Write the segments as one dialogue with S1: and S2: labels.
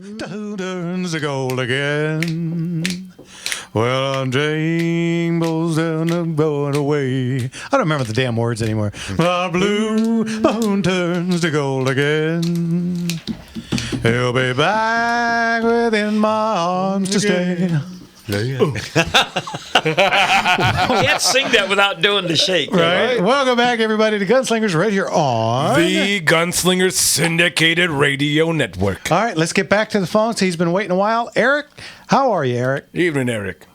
S1: Who turns to gold again? Well, rainbows down and going away. I don't remember the damn words anymore. The blue moon turns to gold again. He'll be back within my arms to stay.
S2: You can't sing that without doing the shake.
S1: Right. Welcome back, everybody, to Gunslingers right here on
S3: the Gunslinger Syndicated Radio Network.
S1: All right, let's get back to the phones. He's been waiting a while. Eric, how are you, Eric?
S3: Evening, Eric.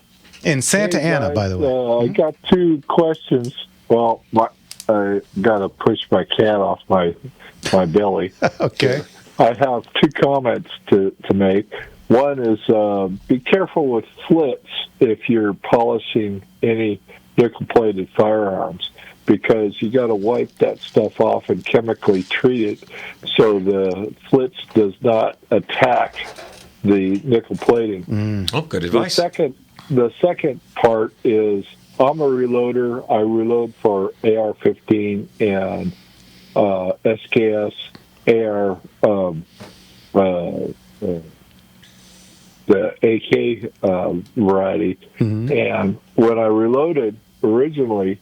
S1: In Santa Ana, by the way.
S4: I got two questions. Well, I got to push my cat off my belly.
S1: Okay.
S4: I have two comments to make. One is be careful with flits if you're polishing any nickel-plated firearms, because you got to wipe that stuff off and chemically treat it so the flits does not attack the nickel plating.
S2: Oh, good advice.
S4: The second part is I'm a reloader. I reload for AR-15 and SKS AR. The AK variety, and when I reloaded originally,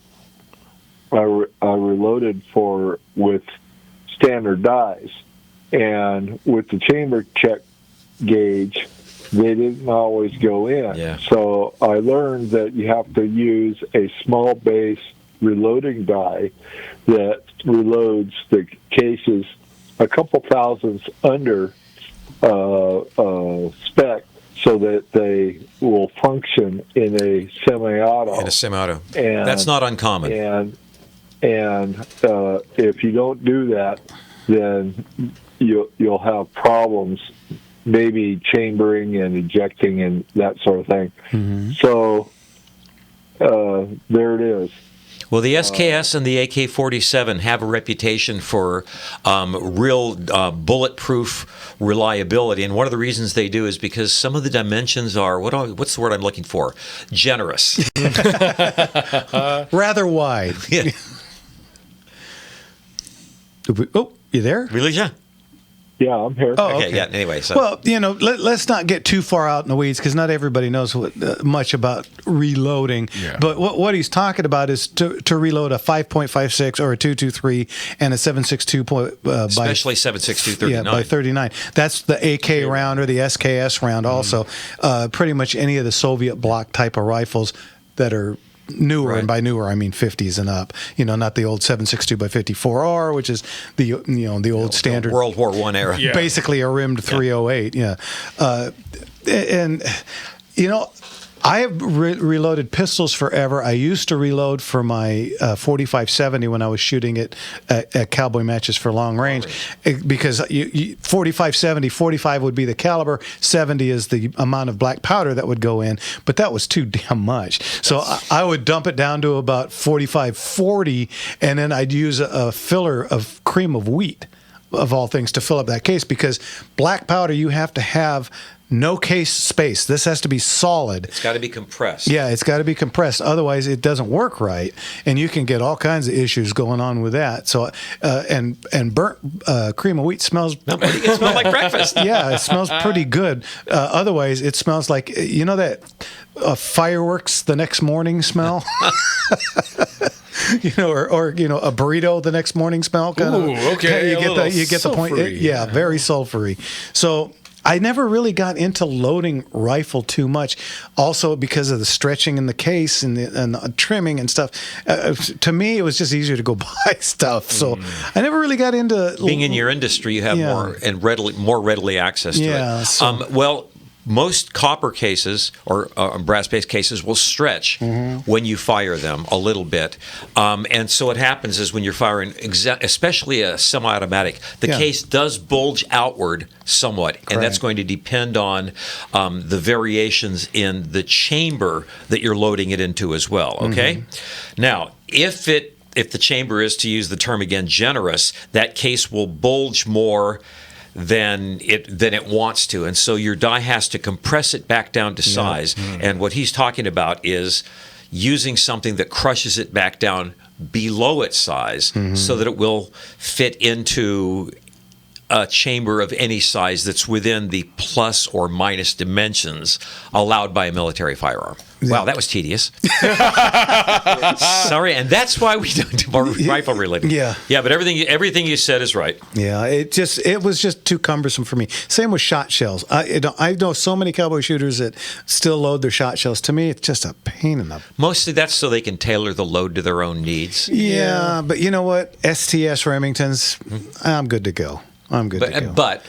S4: I reloaded with standard dies, and with the chamber check gauge, they didn't always go in.
S2: Yeah.
S4: So I learned that you have to use a small base reloading die that reloads the cases a couple thousandths under spec, so that they will function in a semi-auto. And
S2: that's not uncommon.
S4: And if you don't do that, then you'll have problems, maybe chambering and ejecting and that sort of thing. Mm-hmm. So there it is.
S2: Well, the SKS and the AK-47 have a reputation for real bulletproof reliability, and one of the reasons they do is because some of the dimensions are, what's the word I'm looking for? Generous.
S1: Rather wide.
S2: Yeah.
S1: Oh, you there?
S2: Really? Yeah.
S4: Yeah, I'm here.
S1: Oh,
S2: okay. Yeah. Anyway, so
S1: well, let's not get too far out in the weeds, because not everybody knows much about reloading. Yeah. But what he's talking about is to reload a 5.56 or a 223 and a 7.62
S2: especially 7.62 39.
S1: Yeah, by 39. That's the AK round or the SKS round. Also, pretty much any of the Soviet bloc type of rifles that are newer, right. And by newer I mean 50s and up. Not the old 7.62 by 54R, which is the old standard
S2: World War I era.
S1: Yeah. Basically a rimmed 308. Yeah, and I have reloaded pistols forever. I used to reload for my 45-70 when I was shooting it at cowboy matches for long range, because 45-70, 45 would be the caliber, 70 is the amount of black powder that would go in, but that was too damn much. So I would dump it down to about 45-40, and then I'd use a filler of cream of wheat, of all things, to fill up that case, because black powder, you have to have no case space. This has to be solid.
S2: It's got to be compressed.
S1: Yeah, it's got to be compressed. Otherwise, it doesn't work right, and you can get all kinds of issues going on with that. So, and burnt cream of wheat smells.
S2: It smells like breakfast.
S1: Yeah, it smells pretty good. Otherwise, it smells like that fireworks the next morning smell. Or a burrito the next morning smell.
S3: Ooh, okay.
S1: You get the point. Very sulfury. So I never really got into loading rifle too much, also because of the stretching in the case and the trimming and stuff. To me, it was just easier to go buy stuff. So I never really got into
S2: being in your industry. You have more readily access to it. So. Most copper cases or brass-based cases will stretch when you fire them a little bit. And so what happens is when you're firing, especially a semi-automatic, the case does bulge outward somewhat. Correct. And that's going to depend on the variations in the chamber that you're loading it into as well. Okay? Now, if the chamber is, to use the term again, generous, that case will bulge more than it wants to, and so your die has to compress it back down to size. And what he's talking about is using something that crushes it back down below its size, so that it will fit into a chamber of any size that's within the plus or minus dimensions allowed by a military firearm. Wow, that was tedious. Sorry, and that's why we don't do more rifle related.
S1: Yeah,
S2: but everything you said is right.
S1: Yeah, it was just too cumbersome for me. Same with shot shells. I know so many cowboy shooters that still load their shot shells. To me, it's just a pain in the.
S2: Mostly that's so they can tailor the load to their own needs.
S1: Yeah, but you know what? STS Remingtons, I'm good to go. But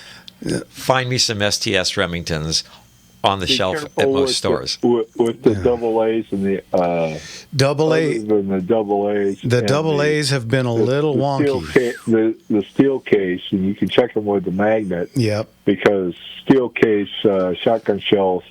S2: find me some STS Remingtons on the shelf at most stores.
S4: With the double A's and the
S1: double A.
S4: The double A's.
S1: The double A's have been a little wonky.
S4: The steel case, and you can check them with the magnet.
S1: Yep.
S4: Because steel case shotgun shells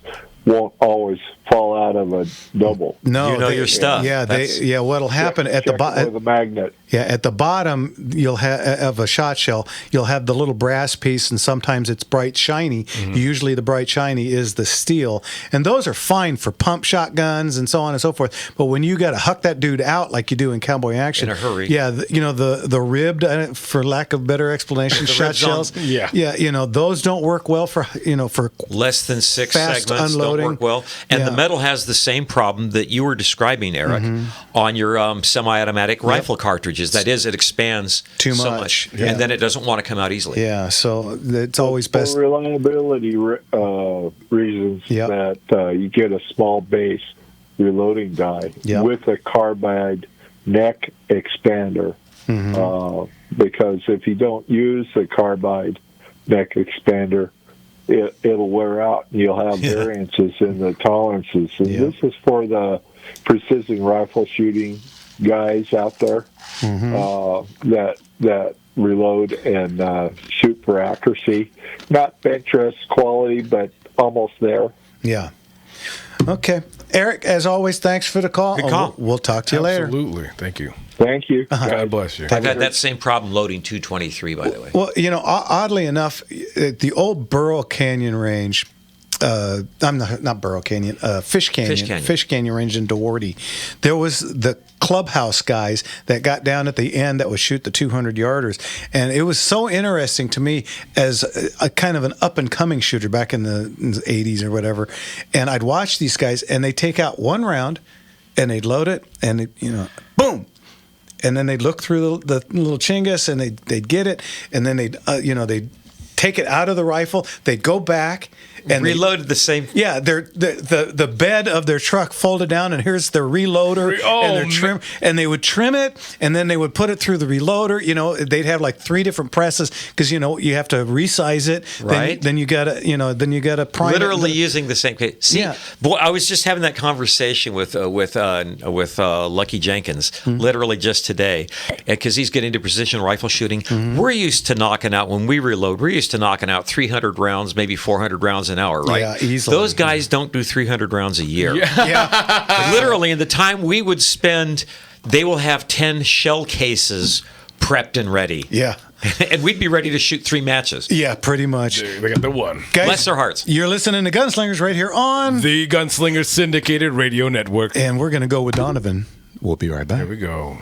S4: won't always fall out of a double.
S1: No,
S2: you know your stuff.
S1: Yeah, what'll happen at the bottom
S4: with the magnet.
S1: Yeah, at the bottom you'll have of a shot shell, you'll have the little brass piece, and sometimes it's bright shiny. Mm-hmm. Usually the bright shiny is the steel, and those are fine for pump shotguns and so on and so forth. But when you got to huck that dude out like you do in Cowboy Action
S2: in a hurry,
S1: the ribbed, for lack of better explanation, shot shells. Those don't work well for
S2: less than 6
S1: fast
S2: segments.
S1: Unloading.
S2: Don't work well, and the metal has the same problem that you were describing, Eric, on your semi-automatic rifle cartridges. That is, it expands
S1: too
S2: so
S1: much,
S2: and then it doesn't want to come out easily.
S1: Yeah, so it's always best
S4: for reliability reasons that you get a small base reloading die with a carbide neck expander. Because if you don't use the carbide neck expander, it'll wear out, and you'll have variances in the tolerances. And this is for the precision rifle shooting guys out there that reload and shoot for accuracy. Not bench rest quality, but almost there.
S1: Yeah. Okay. Eric, as always, thanks for the call.
S2: Good call.
S1: We'll talk to you later.
S3: Absolutely. Thank you.
S4: Thank you.
S3: God bless you.
S2: I've had that same problem loading 223, by the way.
S1: Well, oddly enough, at the old Burrow Canyon range, not Burrow Canyon, Fish Canyon range in Dougherty, there was the clubhouse guys that got down at the end that would shoot the 200-yarders. And it was so interesting to me as a kind of an up-and-coming shooter back in the 80s or whatever. And I'd watch these guys, and they'd take out one round, and they'd load it, and, boom! And then they'd look through the little chingus, and they'd get it, and then they'd take it out of the rifle. They'd go back and
S2: reloaded the same.
S1: Yeah, the bed of their truck folded down, and here's their reloader and their trim, and they would trim it, and then they would put it through the reloader. They'd have like 3 different presses because you have to resize it.
S2: Right.
S1: Then you gotta prime
S2: literally
S1: it.
S2: using the same case. See, boy, I was just having that conversation with Lucky Jenkins literally just today because he's getting into precision rifle shooting. We're used to knocking out when we reload. We're used to knocking out 300 rounds, maybe 400 rounds an hour, right?
S1: Yeah, easily.
S2: Those guys don't do 300 rounds a year.
S1: Yeah.
S2: Literally, in the time we would spend, they will have 10 shell cases prepped and ready.
S1: Yeah.
S2: And we'd be ready to shoot 3 matches.
S1: Yeah, pretty much.
S3: They got the one.
S1: Guys,
S2: bless their hearts.
S1: You're listening to Gunslingers right here on
S3: the Gunslinger Syndicated Radio Network.
S1: And we're going to go with Donovan. We'll be right back.
S3: Here we go.